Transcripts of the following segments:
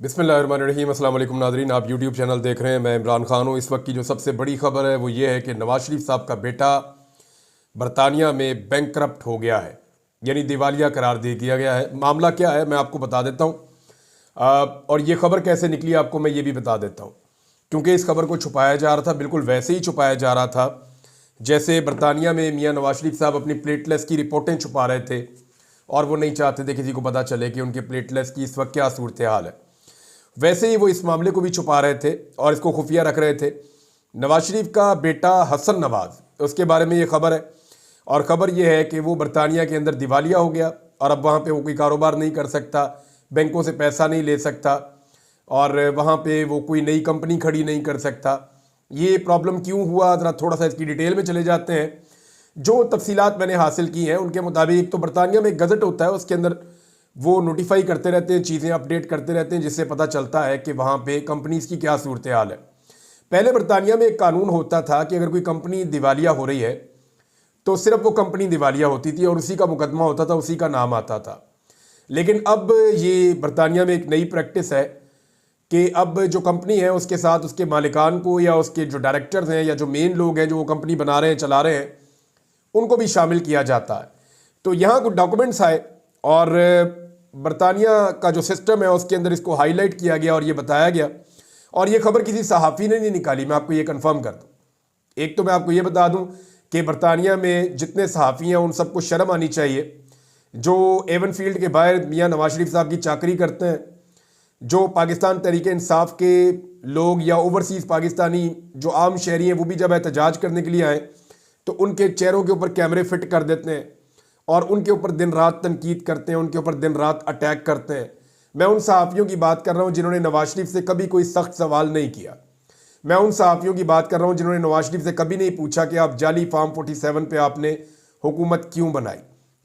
बिस्मिल्लाहिर्रहमानिर्रहीम। अस्सलाम वालेकुम नाज़रीन, आप यूट्यूब चैनल देख रहे हैं। मैं इमरान खान हूँ। इस वक्त की जो सबसे बड़ी खबर है वो ये है कि नवाज शरीफ साहब का बेटा बरतानिया में बैंकरप्ट हो गया है, यानी दिवालिया करार दे दिया गया है। मामला क्या है मैं आपको बता देता हूँ, और ये खबर कैसे निकली आपको मैं ये भी बता देता हूँ। क्योंकि इस खबर को छुपाया जा रहा था, बिल्कुल वैसे ही छुपाया जा रहा था जैसे बरतानिया में मियाँ नवाज शरीफ साहब अपनी प्लेटलेस की रिपोर्टें छुपा रहे थे और वो नहीं चाहते थे किसी को पता चले कि उनके प्लेटलेस की इस वक्त क्या सूरत हाल है। वैसे ही वो इस मामले को भी छुपा रहे थे और इसको खुफिया रख रहे थे। नवाज शरीफ का बेटा हसन नवाज, उसके बारे में ये खबर है, और ख़बर ये है कि वो बरतानिया के अंदर दिवालिया हो गया और अब वहाँ पे वो कोई कारोबार नहीं कर सकता, बैंकों से पैसा नहीं ले सकता और वहाँ पे वो कोई नई कंपनी खड़ी नहीं कर सकता। ये प्रॉब्लम क्यों हुआ, ज़रा थोड़ा सा इसकी डिटेल में चले जाते हैं। जो तफसीलात मैंने हासिल की हैं उनके मुताबिक एक तो बरतानिया में एक गज़ट होता है, उसके अंदर वो नोटिफाई करते रहते हैं, चीज़ें अपडेट करते रहते हैं, जिससे पता चलता है कि वहाँ पे कंपनीज़ की क्या सूरत हाल है। पहले बरतानिया में एक कानून होता था कि अगर कोई कंपनी दिवालिया हो रही है तो सिर्फ वो कंपनी दिवालिया होती थी और उसी का मुकदमा होता था, उसी का नाम आता था। लेकिन अब ये बरतानिया में एक नई प्रैक्टिस है कि अब जो कंपनी है उसके साथ उसके मालिकान को या उसके जो डायरेक्टर्स हैं या जो मेन लोग हैं जो वो कंपनी बना रहे हैं, चला रहे हैं, उनको भी शामिल किया जाता है। तो यहाँ कुछ डॉक्यूमेंट्स आए और बरतानिया का जो सिस्टम है उसके अंदर इसको हाईलाइट किया गया और ये बताया गया। और ये खबर किसी सहाफ़ी ने नहीं निकाली, मैं आपको ये कंफर्म कर दूँ। एक तो मैं आपको ये बता दूँ कि बरतानिया में जितने सहाफ़ी हैं उन सबको शर्म आनी चाहिए, जो एवन फील्ड के बाहर मियाँ नवाज शरीफ साहब की चाकरी करते हैं, जो पाकिस्तान तहरीक इंसाफ के लोग या ओवरसीज़ पाकिस्तानी जो आम शहरी हैं वो भी जब एहतजाज करने के लिए आए तो उनके चेहरों के ऊपर कैमरे फिट कर देते हैं और उनके ऊपर दिन रात तनकीद करते हैं, उनके ऊपर दिन रात अटैक करते हैं। मैं उन सहाफ़ियों की बात कर रहा हूँ जिन्होंने नवाज शरीफ से कभी कोई सख्त सवाल नहीं किया। मैं उन सहाफ़ियों की बात कर रहा हूँ जिन्होंने नवाज शरीफ से कभी नहीं पूछा कि आप जाली फार्म 47 पे आपने हुकूमत क्यों बनाई।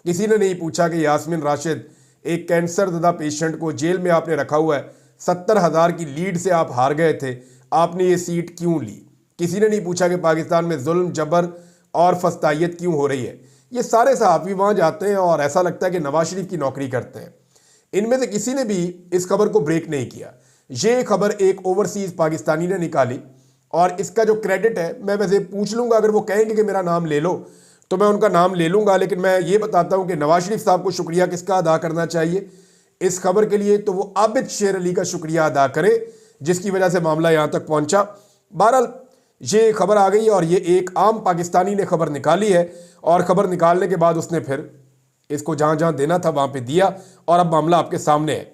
किसी ने नहीं पूछा कि यास्मीन राशिद एक कैंसर ज़दा पेशेंट को जेल में आपने रखा हुआ है, 70,000 की लीड से आप हार गए थे, आपने ये सीट क्यों ली। किसी ने नहीं पूछा कि पाकिस्तान में जुल्म जबर और फस्तायत क्यों हो रही है। ये सारे सहाफ़ी वहाँ जाते हैं और ऐसा लगता है कि नवाज शरीफ की नौकरी करते हैं। इनमें से किसी ने भी इस खबर को ब्रेक नहीं किया। ये खबर एक ओवरसीज़ पाकिस्तानी ने निकाली और इसका जो क्रेडिट है मैं वैसे पूछ लूँगा, अगर वो कहेंगे कि मेरा नाम ले लो तो मैं उनका नाम ले लूँगा, लेकिन मैं ये बताता हूँ कि नवाज शरीफ साहब को शुक्रिया किसका अदा करना चाहिए इस खबर के लिए, तो वो आबिद शेर अली का शुक्रिया अदा करें जिसकी वजह से मामला यहाँ तक पहुँचा। बहरहाल ये खबर आ गई और ये एक आम पाकिस्तानी ने खबर निकाली है और ख़बर निकालने के बाद उसने फिर इसको जहाँ जहाँ देना था वहाँ पे दिया और अब मामला आपके सामने है।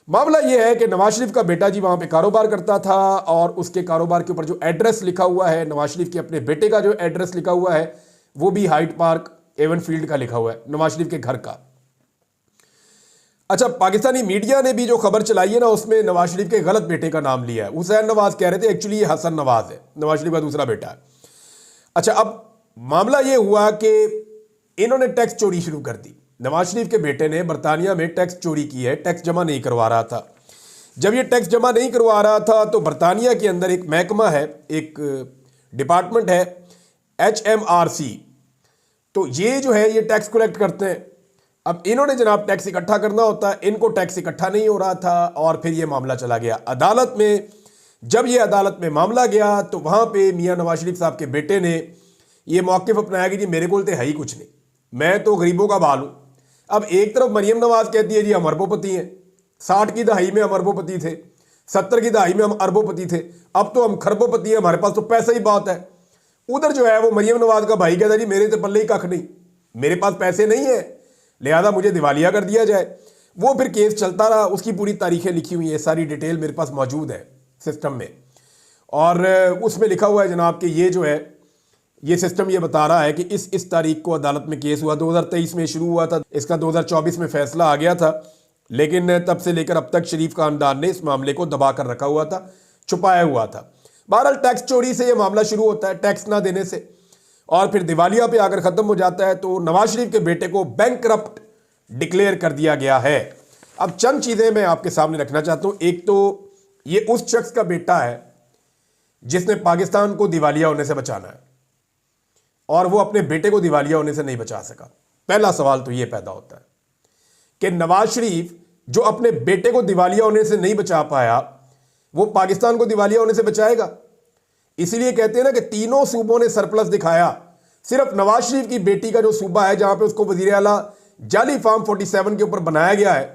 मामला ये है कि नवाज शरीफ का बेटा जी वहाँ पे कारोबार करता था और उसके कारोबार के ऊपर जो एड्रेस लिखा हुआ है, नवाज शरीफ के अपने बेटे का जो एड्रेस लिखा हुआ है वो भी हाइट पार्क एवन फील्ड का लिखा हुआ है, नवाज शरीफ के घर का। अच्छा, पाकिस्तानी मीडिया ने भी जो खबर चलाई है ना उसमें नवाज शरीफ के गलत बेटे का नाम लिया है। हुसैन नवाज कह रहे थे, एक्चुअली ये हसन नवाज है, नवाज शरीफ का दूसरा बेटा है। अच्छा, अब मामला ये हुआ कि इन्होंने टैक्स चोरी शुरू कर दी। नवाज शरीफ के बेटे ने बरतानिया में टैक्स चोरी की है, टैक्स जमा नहीं करवा रहा था। जब ये टैक्स जमा नहीं करवा रहा था तो बरतानिया के अंदर एक महकमा है, एक डिपार्टमेंट है HMRC, तो ये जो है ये टैक्स कलेक्ट करते हैं। अब इन्होंने जनाब टैक्स इकट्ठा करना होता है, इनको टैक्स इकट्ठा नहीं हो रहा था और फिर ये मामला चला गया अदालत में। जब ये अदालत में मामला गया तो वहाँ पे मियाँ नवाज शरीफ साहब के बेटे ने ये मौक़िफ़ अपनाया कि जी मेरे को है ही कुछ नहीं, मैं तो गरीबों का बाल हूँ। अब एक तरफ मरियम नवाज कहती है जी हम अरबोपति हैं, 60 की दहाई में हम अरबोपति थे, 70 की दहाई में हम अरबोपति थे, अब तो हम खरबोपति हैं, हमारे पास तो पैसा ही बहुत है। उधर जो है वो मरियम नवाज का भाई कहता है जी मेरे तो पल्ले ही कख नहीं, मेरे पास पैसे नहीं है, लिहाजा मुझे दिवालिया कर दिया जाए। वो फिर केस चलता रहा, उसकी पूरी तारीखें लिखी हुई है, सारी डिटेल मेरे पास मौजूद है सिस्टम में, और उसमें लिखा हुआ है जनाब कि ये जो है ये सिस्टम ये बता रहा है कि इस तारीख को अदालत में केस हुआ, 2023 में शुरू हुआ था, इसका 2024 में फैसला आ गया था, लेकिन तब से लेकर अब तक शरीफ खानदान ने इस मामले को दबा कर रखा हुआ था, छुपाया हुआ था। बहरहाल टैक्स चोरी से ये मामला शुरू होता है, टैक्स ना देने से, और फिर दिवालिया पे आकर ख़त्म हो जाता है। तो नवाज शरीफ के बेटे को बैंकरप्ट डिक्लेयर कर दिया गया है। अब चंद चीज़ें मैं आपके सामने रखना चाहता हूँ। एक तो ये उस शख्स का बेटा है जिसने पाकिस्तान को दिवालिया होने से बचाना है और वो अपने बेटे को दिवालिया होने से नहीं बचा सका। पहला सवाल तो ये पैदा होता है कि नवाज शरीफ जो अपने बेटे को दिवालिया होने से नहीं बचा पाया, वो पाकिस्तान को दिवालिया होने से बचाएगा? इसीलिए कहते हैं ना कि तीनों सूबों ने सरप्लस दिखाया, सिर्फ नवाज शरीफ की बेटी का जो सूबा है जहां पे उसको वजीर आला जाली फार्म 47 के ऊपर बनाया गया है,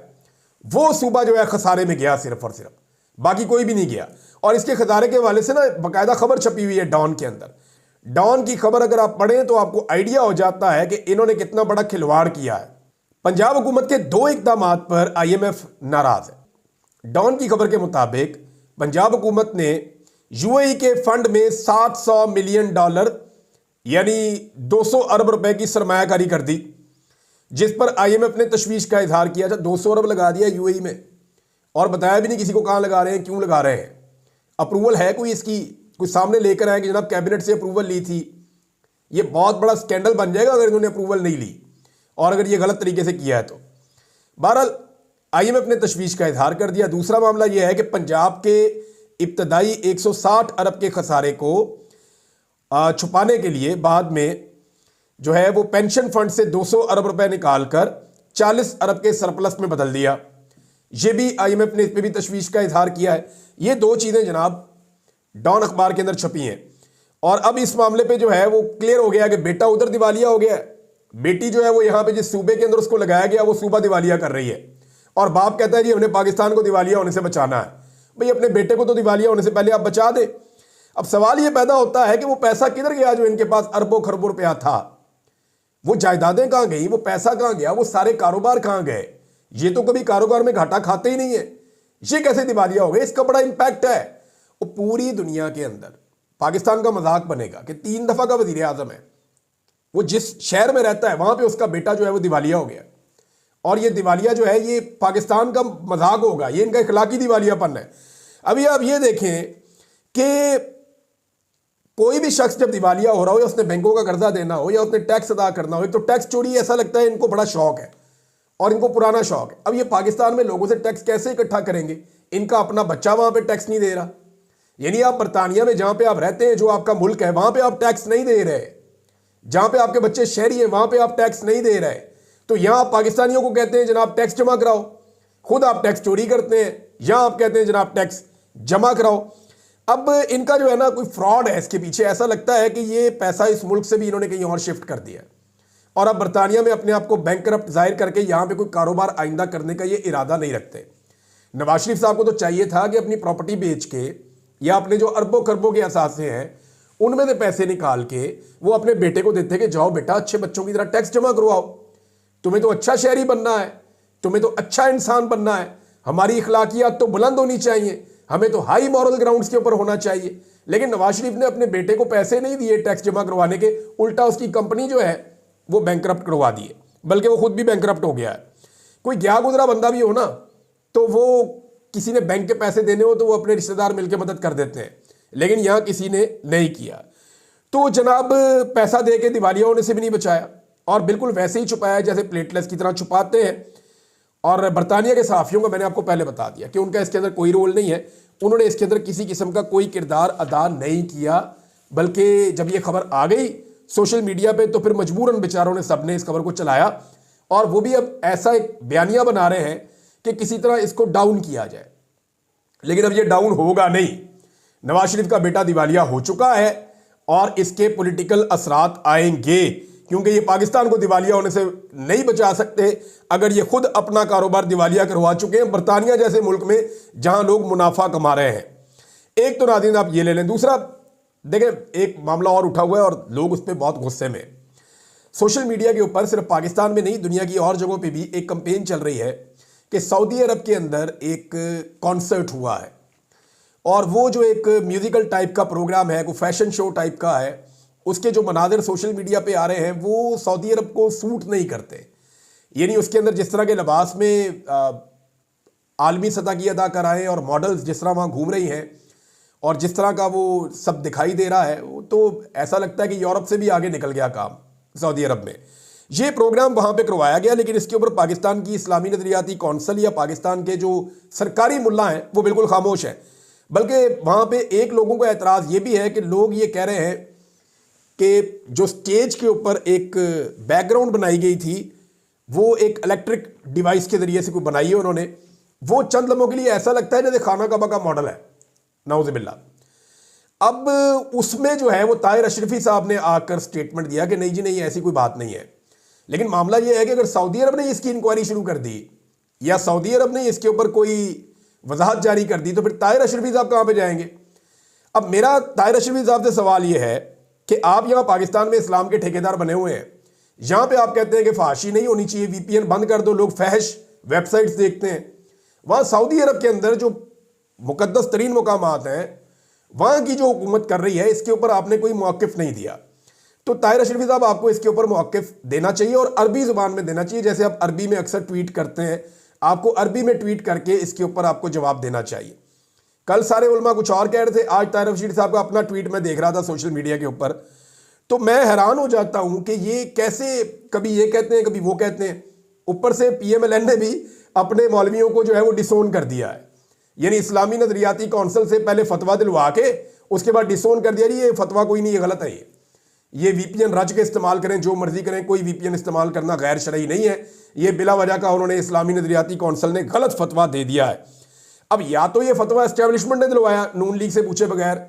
वो सूबा जो है खसारे में गया सिर्फ और सिर्फ, बाकी कोई भी नहीं गया। और इसके खसारे के हवाले से ना बाकायदा खबर छपी हुई है डॉन के अंदर। डॉन की खबर अगर आप पढ़ें तो आपको आइडिया हो जाता है कि इन्होंने कितना बड़ा खिलवाड़ किया है। पंजाब हुकूमत के 2 इकदाम पर IMF नाराज है। डॉन की खबर के मुताबिक पंजाब हुकूमत ने UAE के फंड में $700 मिलियन यानी 200 अरब रुपए की सरमायाकारी कर दी, जिस पर IMF ने तशवीश का इजहार किया था। 200 अरब लगा दिया UAE में, और बताया भी नहीं किसी को कहां लगा रहे हैं, क्यों लगा रहे हैं, अप्रूवल है कोई इसकी, कुछ सामने लेकर आए कि जनाब कैबिनेट से अप्रूवल ली थी। ये बहुत बड़ा स्कैंडल बन जाएगा अगर इन्होंने अप्रूवल नहीं ली और अगर ये गलत तरीके से किया है तो। बहरहाल IMF ने तशवीश का इजहार कर दिया। दूसरा मामला यह है कि पंजाब के इब्तदाई 160 अरब के खसारे को छुपाने के लिए बाद में जो है वो पेंशन फंड से 200 अरब रुपए निकालकर 40 अरब के सरप्लस में बदल दिया। ये भी IMF ने इस पर भी तशवीश का इजहार किया है। ये 2 चीज़ें जनाब डॉन अखबार के अंदर छपी हैं। और अब इस मामले पे जो है वो क्लियर हो गया कि बेटा उधर दिवालिया हो गया है, बेटी जो है वो यहाँ पे जिस सूबे के अंदर उसको लगाया गया वो सूबा दिवालिया कर रही है, और बाप कहता है जी हमने पाकिस्तान को दिवालिया होने से बचाना है। भाई अपने बेटे को तो दिवालिया होने से पहले आप बचा दे। अब सवाल ये पैदा होता है कि वो पैसा किधर गया जो इनके पास अरबों खरबों रुपया था, वो जायदादें कहां गई, वो पैसा कहां गया, वो सारे कारोबार कहां गए? ये तो कभी कारोबार में घाटा खाते ही नहीं है, ये कैसे दिवालिया हो गए? इसका बड़ा इंपैक्ट है। वो पूरी दुनिया के अंदर पाकिस्तान का मजाक बनेगा कि 3 दफा का वजीर आजम है, वो जिस शहर में रहता है वहां पे उसका बेटा जो है वो दिवालिया हो गया, और ये दिवालिया जो है ये पाकिस्तान का मजाक होगा, ये इनका इखलाकी दिवालियापन है। अभी आप ये देखें कि कोई भी शख्स जब दिवालिया हो रहा हो या उसने बैंकों का कर्जा देना हो या उसने टैक्स अदा करना हो, तो टैक्स चोरी ऐसा लगता है इनको बड़ा शौक है और इनको पुराना शौक है। अब ये पाकिस्तान में लोगों से टैक्स कैसे इकट्ठा करेंगे? इनका अपना बच्चा वहां पे टैक्स नहीं दे रहा, यानी आप बरतानिया में जहां पे आप रहते हैं, जो आपका मुल्क है, वहां पे आप टैक्स नहीं दे रहे, जहां पे आपके बच्चे शहरी हैं वहां पे आप टैक्स नहीं दे रहे, तो यहां आप पाकिस्तानियों को कहते हैं जनाब टैक्स जमा कराओ, खुद आप टैक्स चोरी करते हैं, यहां आप कहते हैं जनाब टैक्स जमा कराओ। अब इनका जो है ना कोई फ्रॉड है इसके पीछे, ऐसा लगता है कि ये पैसा इस मुल्क से भी इन्होंने कहीं और शिफ्ट कर दिया और अब बरतानिया में अपने आप को बैंकरप्ट जाहिर करके यहां पे कोई कारोबार आइंदा करने का ये इरादा नहीं रखते। नवाज शरीफ साहब को तो चाहिए था कि अपनी प्रॉपर्टी बेच के या अपने जो अरबों खरबों के असासे हैं उनमें से पैसे निकाल के वो अपने बेटे को देते कि जाओ बेटा अच्छे बच्चों की तरह टैक्स जमा करवाओ, तुम्हें तो अच्छा शहरी बनना है, तुम्हें तो अच्छा इंसान बनना है, हमारी इखलाकियात तो बुलंद होनी चाहिए, हमें तो हाई मॉरल ग्राउंड्स के ऊपर होना चाहिए। लेकिन नवाज शरीफ ने अपने बेटे को पैसे नहीं दिए टैक्स जमा करवाने के, उल्टा उसकी कंपनी जो है वो बैंकरप्ट करवा दी है, बल्कि वो खुद भी बैंकरप्ट हो गया है। कोई गया गुजरा बंदा भी हो ना, तो वो किसी ने बैंक के पैसे देने हो तो वो अपने रिश्तेदार मिलकर मदद कर देते हैं, लेकिन यहां किसी ने नहीं किया। तो जनाब पैसा दे के दिवालिया होने से भी नहीं बचाया और बिल्कुल वैसे ही छुपाया जैसे प्लेटलेस की तरह छुपाते हैं। और बरतानिया के सहाफ़ियों का मैंने आपको पहले बता दिया कि उनका इसके अंदर कोई रोल नहीं है, उन्होंने इसके अंदर किसी किस्म का कोई किरदार अदा नहीं किया, बल्कि जब ये खबर आ गई सोशल मीडिया पे तो फिर मजबूरन बेचारों ने सबने इस खबर को चलाया और वो भी अब ऐसा एक बयानिया बना रहे हैं कि किसी तरह इसको डाउन किया जाए। लेकिन अब ये डाउन होगा नहीं, नवाज शरीफ का बेटा दिवालिया हो चुका है और इसके पॉलिटिकल असरात आएंगे, क्योंकि ये पाकिस्तान को दिवालिया होने से नहीं बचा सकते अगर ये खुद अपना कारोबार दिवालिया करवा चुके हैं बरतानिया जैसे मुल्क में जहां लोग मुनाफा कमा रहे हैं। एक तो नाज़रीन आप ये ले लें। दूसरा देखें, एक मामला और उठा हुआ है और लोग उस पर बहुत गुस्से में। सोशल मीडिया के ऊपर सिर्फ पाकिस्तान में नहीं दुनिया की और जगहों पर भी एक कंपेन चल रही है कि सऊदी अरब के अंदर एक कॉन्सर्ट हुआ है और वो जो एक म्यूजिकल टाइप का प्रोग्राम है, कोई फैशन शो टाइप का है, उसके जो मनाजिर सोशल मीडिया पे आ रहे हैं वो सऊदी अरब को सूट नहीं करते। यानी उसके अंदर जिस तरह के लिबास में आलमी सतह की अदाकाराएँ और मॉडल्स जिस तरह वहाँ घूम रही हैं और जिस तरह का वो सब दिखाई दे रहा है, वो तो ऐसा लगता है कि यूरोप से भी आगे निकल गया काम सऊदी अरब में। ये प्रोग्राम वहाँ पे करवाया गया, लेकिन इसके ऊपर पाकिस्तान की इस्लामी नजरियाती कौंसल या पाकिस्तान के जो सरकारी मुल्ला हैं वो बिल्कुल खामोश हैं। बल्कि वहाँ पे एक लोगों का एतराज़ ये भी है कि लोग ये कह रहे हैं कि जो स्टेज के ऊपर एक बैकग्राउंड बनाई गई थी वो एक इलेक्ट्रिक डिवाइस के जरिए से कोई बनाई है उन्होंने, वो चंद लम्हों के लिए ऐसा लगता है जैसे खाना काबा का मॉडल है, नाउज़ुबिल्लाह। अब उसमें जो है वो ताहिर अशरफी साहब ने आकर स्टेटमेंट दिया कि नहीं जी नहीं, ऐसी कोई बात नहीं है। लेकिन मामला ये है कि अगर सऊदी अरब ने इसकी इंक्वायरी शुरू कर दी या सऊदी अरब ने इसके ऊपर कोई वजाहत जारी कर दी तो फिर ताहिर अशरफी साहब कहाँ पे जाएंगे? अब मेरा ताहिर अशरफी साहब से सवाल ये है कि आप यहाँ पाकिस्तान में इस्लाम के ठेकेदार बने हुए हैं, यहाँ पे आप कहते हैं कि फाशी नहीं होनी चाहिए, वीपीएन बंद कर दो, लोग फहश वेबसाइट्स देखते हैं। वहाँ सऊदी अरब के अंदर जो मुकद्दस तरीन मुकामात हैं, वहाँ की जो हुकूमत कर रही है, इसके ऊपर आपने कोई मौक़िफ़ नहीं दिया। तो ताहिर अशरफी साहब आपको इसके ऊपर मौक़िफ़ देना चाहिए और अरबी ज़ुबान में देना चाहिए, जैसे आप अरबी में अक्सर ट्वीट करते हैं, आपको अरबी में ट्वीट करके इसके ऊपर आपको जवाब देना चाहिए। कल सारे उलमा कुछ और कह रहे थे, आज ताहिर अशरफी साहब का अपना ट्वीट मैं देख रहा था सोशल मीडिया के ऊपर, तो मैं हैरान हो जाता हूं कि ये कैसे कभी ये कहते हैं कभी वो कहते हैं। ऊपर से पीएमएलएन ने भी अपने मौलवियों को जो है वो डिसोन कर दिया है, यानी इस्लामी नजरियाती कौंसिल से पहले फतवा दिलवा के उसके बाद डिसोन कर दिया, ये फतवा कोई नहीं, ये गलत है, ये वीपीएन रच के इस्तेमाल करें, जो मर्जी करें, कोई वीपीएन इस्तेमाल करना गैर शरई नहीं है। ये बिला वजह का उन्होंने इस्लामी नजरियाती कौंसिल ने गलत फतवा दे दिया है। अब या तो ये फतवा एस्टेब्लिशमेंट ने दिलवाया नून लीग से पूछे बगैर,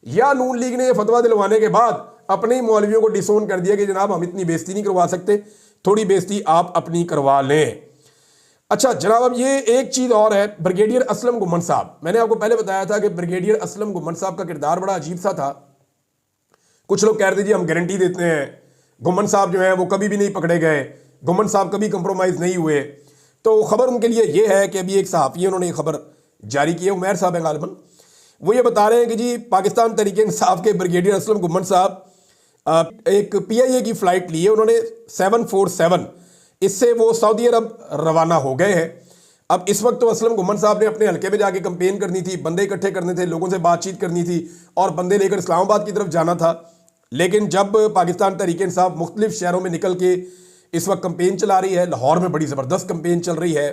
या नून लीग ने ये फतवा दिलवाने के बाद अपने ही मौलवियों को डिसोन कर दिया कि जनाब हम इतनी बेइज्जती नहीं करवा सकते, थोड़ी बेइज्जती आप अपनी करवा लें। अच्छा जनाब, अब ये एक चीज़ और है, ब्रिगेडियर असलम गुम्मन साहब, मैंने आपको पहले बताया था कि ब्रिगेडियर असलम गुम्मन साहब का किरदार बड़ा अजीब सा था। कुछ लोग कह रहे थे जी हम गारंटी देते हैं, गुम्मन साहब जो है वो कभी भी नहीं पकड़े गए, गुम्मन साहब कभी कंप्रोमाइज़ नहीं हुए। तो खबर उनके लिए ये है कि अभी एक सहाफ़ी है, उन्होंने ये खबर जारी की है, उमैर साहब हैं गालिबन, वो ये बता रहे हैं कि जी पाकिस्तान तहरीक इंसाफ के ब्रिगेडियर असलम गुम्मन साहब एक पीआईए की फ़्लाइट ली है उन्होंने 747, इससे वो सऊदी अरब रवाना हो गए हैं। अब इस वक्त तो असलम गुम्मन साहब ने अपने हल्के में जाके कंपेन करनी थी, बंदे इकट्ठे करने थे, लोगों से बातचीत करनी थी और बंदे लेकर इस्लामाबाद की तरफ जाना था। लेकिन जब पाकिस्तान तहरीक इंसाफ मुख्तलिफ शहरों में निकल के इस वक्त कंपेन चला रही है, लाहौर में बड़ी ज़बरदस्त कंपेन चल रही है,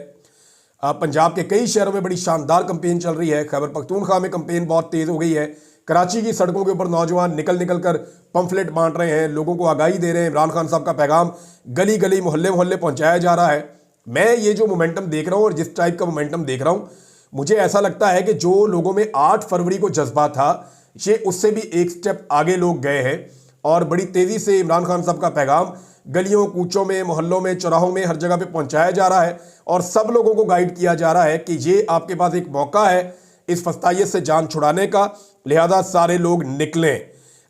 पंजाब के कई शहरों में बड़ी शानदार कंपेन चल रही है, खैबर पख्तूनख्वा में कंपेन बहुत तेज़ हो गई है, कराची की सड़कों के ऊपर नौजवान निकल निकल कर पंफलेट बांट रहे हैं, लोगों को आगाही दे रहे हैं, इमरान खान साहब का पैगाम गली गली मोहल्ले मोहल्ले पहुंचाया जा रहा है। मैं ये जो मोमेंटम देख रहा हूँ और जिस टाइप का मोमेंटम देख रहा हूँ, मुझे ऐसा लगता है कि जो लोगों में 8 फरवरी को जज्बा था, ये उससे भी एक स्टेप आगे लोग गए हैं और बड़ी तेज़ी से इमरान खान साहब का पैगाम गलियों कूचों में मोहल्लों में चौराहों में हर जगह पे पहुंचाया जा रहा है और सब लोगों को गाइड किया जा रहा है कि ये आपके पास एक मौका है इस फस्तायत से जान छुड़ाने का, लिहाजा सारे लोग निकलें।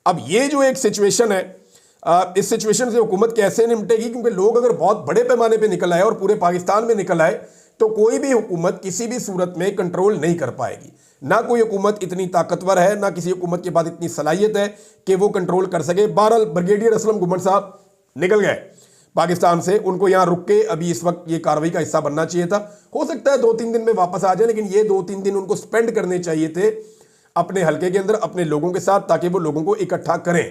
अब ये जो एक सिचुएशन है, इस सिचुएशन से हुकूमत कैसे निपटेगी, क्योंकि लोग अगर बहुत बड़े पैमाने पे निकल आए और पूरे पाकिस्तान में निकल आए तो कोई भी हुकूमत किसी भी सूरत में कंट्रोल नहीं कर पाएगी। ना कोई हुकूमत इतनी ताकतवर है, ना किसी हुकूमत के पास इतनी सलाहियत है कि वो कंट्रोल कर सके। बहरहाल ब्रिगेडियर असलम गुम्मन साहब निकल गए पाकिस्तान से, उनको यहाँ रुक के अभी इस वक्त ये कार्रवाई का हिस्सा बनना चाहिए था। हो सकता है 2-3 दिन में वापस आ जाए, लेकिन ये 2-3 दिन उनको स्पेंड करने चाहिए थे अपने हल्के के अंदर अपने लोगों के साथ, ताकि वो लोगों को इकट्ठा करें।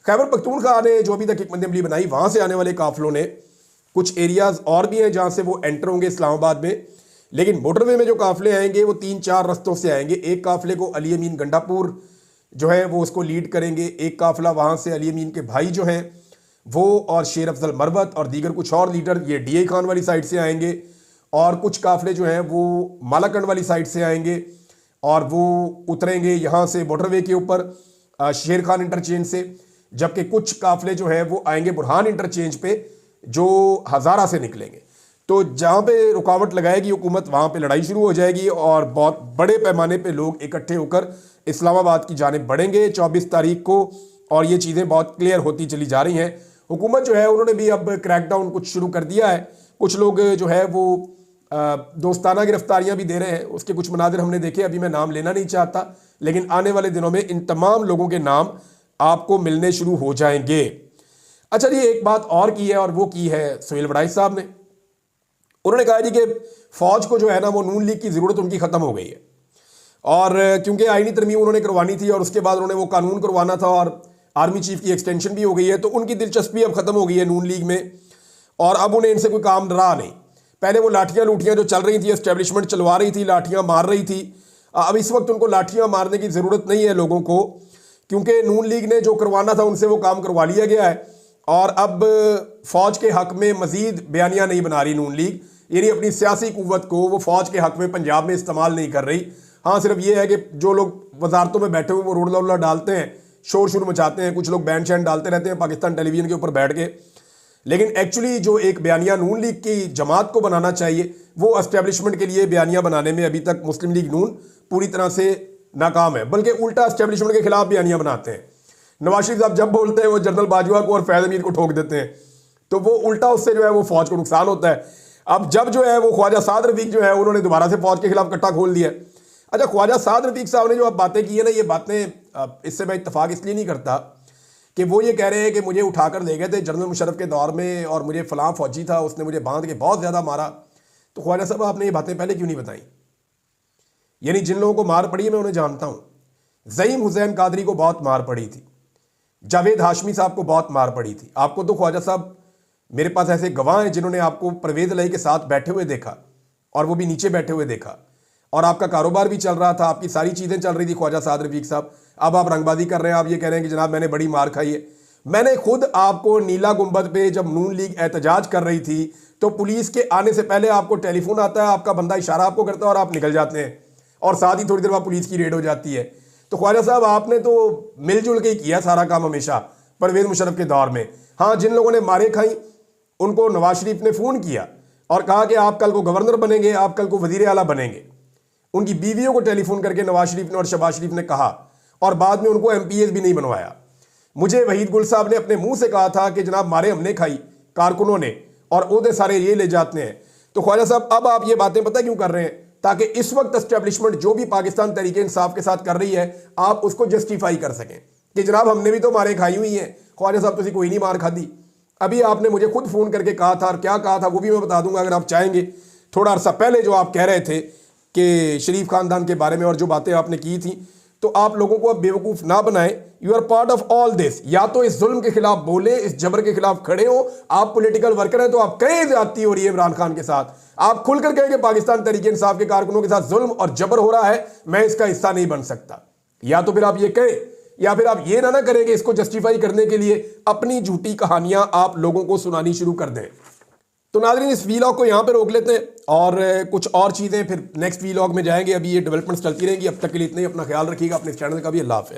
खैबर पख्तूनख्वा ने जो अभी तक एक मंदी बनाई, वहाँ से आने वाले काफिलों ने कुछ एरियाज़ और भी हैं जहाँ से वो एंटर होंगे इस्लामाबाद में, लेकिन मोटरवे में जो काफिले आएंगे वो 3-4 रस्तों से आएंगे। एक काफिले को अली अमीन गंडापुर जो है वो उसको लीड करेंगे, एक काफिला वहाँ से अली अमीन के भाई जो हैं वो और शेर अफजल मरवत और दीगर कुछ और लीडर ये डीआई खान वाली साइड से आएंगे, और कुछ काफिले जो हैं वो मालाकंड वाली साइड से आएंगे और वो उतरेंगे यहाँ से मोटरवे के ऊपर शेर खान इंटरचेंज से, जबकि कुछ काफिले जो हैं वो आएंगे बुरहान इंटरचेंज पे जो हज़ारा से निकलेंगे। तो जहाँ पे रुकावट लगाएगी हुकूमत, वहाँ पे लड़ाई शुरू हो जाएगी और बहुत बड़े पैमाने पे लोग इकट्ठे होकर इस्लामाबाद की जानिब बढ़ेंगे 24 तारीख को, और ये चीज़ें बहुत क्लियर होती चली जा रही हैं। हुकूमत जो है उन्होंने भी अब क्रैकडाउन कुछ शुरू कर दिया है, कुछ लोग जो है वो दोस्ताना गिरफ्तारियां भी दे रहे हैं, उसके कुछ मनाजिर हमने देखे, अभी मैं नाम लेना नहीं चाहता, लेकिन आने वाले दिनों में इन तमाम लोगों के नाम आपको मिलने शुरू हो जाएंगे। अच्छा जी, एक बात और की है और वो की है सुहेल वड़ाई साहब ने। उन्होंने कहा जी कि फौज को जो है ना वो नून लीग की ज़रूरत उनकी ख़त्म हो गई है, और क्योंकि आईनी तरमीम उन्होंने करवानी थी और उसके बाद उन्होंने वो कानून करवाना था और आर्मी चीफ की एक्सटेंशन भी हो गई है, तो उनकी दिलचस्पी अब ख़त्म हो गई है नून लीग में और अब उन्हें इनसे कोई काम रहा नहीं। पहले वो लाठियाँ लूठियाँ जो चल रही थी, एस्टेब्लिशमेंट चलवा रही थी, लाठियाँ मार रही थी, अब इस वक्त उनको लाठियाँ मारने की ज़रूरत नहीं है लोगों को, क्योंकि नून लीग ने जो करवाना था उनसे वो काम करवा लिया गया है और अब फौज के हक में मजीद बयानियां नहीं बना रही नून लीग, यानी अपनी सियासी कुव्वत को वो फौज के हक में पंजाब में इस्तेमाल नहीं कर रही। हाँ, सिर्फ ये है कि जो लोग वजारतों में बैठे हुए वो रोडला वोडला डालते हैं, शोर शुरू मचाते हैं, कुछ लोग बैंड शैंड डालते रहते हैं पाकिस्तान टेलीविजन के ऊपर बैठ के, लेकिन एक्चुअली जो एक बयानिया नून लीग की जमात को बनाना चाहिए वो एस्टेब्लिशमेंट के लिए बयानिया बनाने में अभी तक मुस्लिम लीग नून पूरी तरह से नाकाम है, बल्कि उल्टा एस्टेब्लिशमेंट के खिलाफ बयानिया बनाते हैं। नवाज शरीफ साहब जब बोलते हैं वो जनरल बाजवा को और फैज़ अमीर को ठोक देते हैं, तो वो उल्टा उससे जो है वो फौज को नुकसान होता है। अब जब जो है वो ख्वाजा साद रफीक जो है उन्होंने दोबारा से फौज के खिलाफ कट्टा खोल दिया। अच्छा, ख्वाजा साद रफीक साहब ने जो अब बातें की है ना, ये बातें इससे मैं इत्तफाक इसलिए नहीं करता कि वो ये कह रहे हैं कि मुझे उठाकर ले गए थे जनरल मुशर्रफ के दौर में और मुझे फलां फौजी था उसने मुझे बांध के बहुत ज़्यादा मारा। तो ख्वाजा साहब आपने ये बातें पहले क्यों नहीं बताई? यानी जिन लोगों को मार पड़ी है मैं उन्हें जानता हूँ। ज़ईम हुसैन कादरी को बहुत मार पड़ी थी, जावेद हाशमी साहब को बहुत मार पड़ी थी। आपको तो ख्वाजा साहब, मेरे पास ऐसे गवाह हैं जिन्होंने आपको परवेज़ इलाही के साथ बैठे हुए देखा, और वो भी नीचे बैठे हुए देखा, और आपका कारोबार भी चल रहा था, आपकी सारी चीज़ें चल रही थी ख्वाजा साद रफीक साहब। अब आप रंगबाजी कर रहे हैं, आप ये कह रहे हैं कि जनाब मैंने बड़ी मार खाई है। मैंने खुद आपको नीला गुंबद पे जब नून लीग एहतजाज कर रही थी तो पुलिस के आने से पहले आपको टेलीफोन आता है, आपका बंदा इशारा आपको करता है और आप निकल जाते हैं, और साथ ही थोड़ी देर बाद पुलिस की रेड हो जाती है। तो ख्वाजा साहब आपने तो मिलजुल के ही किया सारा काम हमेशा परवेज़ मुशर्रफ के दौर में। हाँ, जिन लोगों ने मारे खाई उनको नवाज शरीफ ने फ़ोन किया और कहा कि आप कल को गवर्नर बनेंगे, आप कल को वज़ीर आला बनेंगे। उनकी बीवियों को टेलीफोन करके नवाज शरीफ ने और शहबाज शरीफ ने कहा, और बाद में उनको MPAs भी नहीं बनवाया। मुझे वहीद गुल साहब ने अपने मुंह से कहा था कि जनाब मारे हमने खाई कारकुनों ने, और ओहदे सारे ये ले जाते हैं। तो ख्वाजा साहब अब आप ये बातें पता क्यों कर रहे हैं? ताकि इस वक्त एस्टेब्लिशमेंट जो भी पाकिस्तान तरीके इंसाफ के साथ कर रही है आप उसको जस्टिफाई कर सकें कि जनाब हमने भी तो मारे खाई हुई हैं। ख्वाजा साहब तुझे कोई नहीं मार खादी। अभी आपने मुझे खुद फ़ोन करके कहा था, और क्या कहा था वो भी मैं बता दूंगा अगर आप चाहेंगे। थोड़ा अर्सा पहले जो आप कह रहे थे कि शरीफ खानदान के बारे में और जो बातें आपने की थी, तो आप लोगों को अब बेवकूफ़ ना बनाएं। You are part of all this. या तो इस जुल्म के खिलाफ बोले, इस जबर के खिलाफ खड़े हो। आप पॉलिटिकल वर्कर हैं तो आप कहीं ज्यादती हो रही है इमरान खान के साथ, आप खुलकर कहें कि पाकिस्तान तरीके इंसाफ के कारकुनों के साथ जुल्म और जबर हो रहा है, मैं इसका हिस्सा नहीं बन सकता। या तो फिर आप ये कहें, या फिर आप ये ना करें कि इसको जस्टिफाई करने के लिए अपनी झूठी कहानियां आप लोगों को सुनानी शुरू कर दें। तो नाज़रीन, इस वीलॉग को यहाँ पे रोक लेते हैं और कुछ और चीज़ें फिर नेक्स्ट वीलॉग में जाएंगे। अभी ये डेवलपमेंट्स चलती रहेंगी। अब तक के लिए इतना ही। अपना ख्याल रखिएगा, अपने चैनल का भी। अल्लाह हाफ़िज़।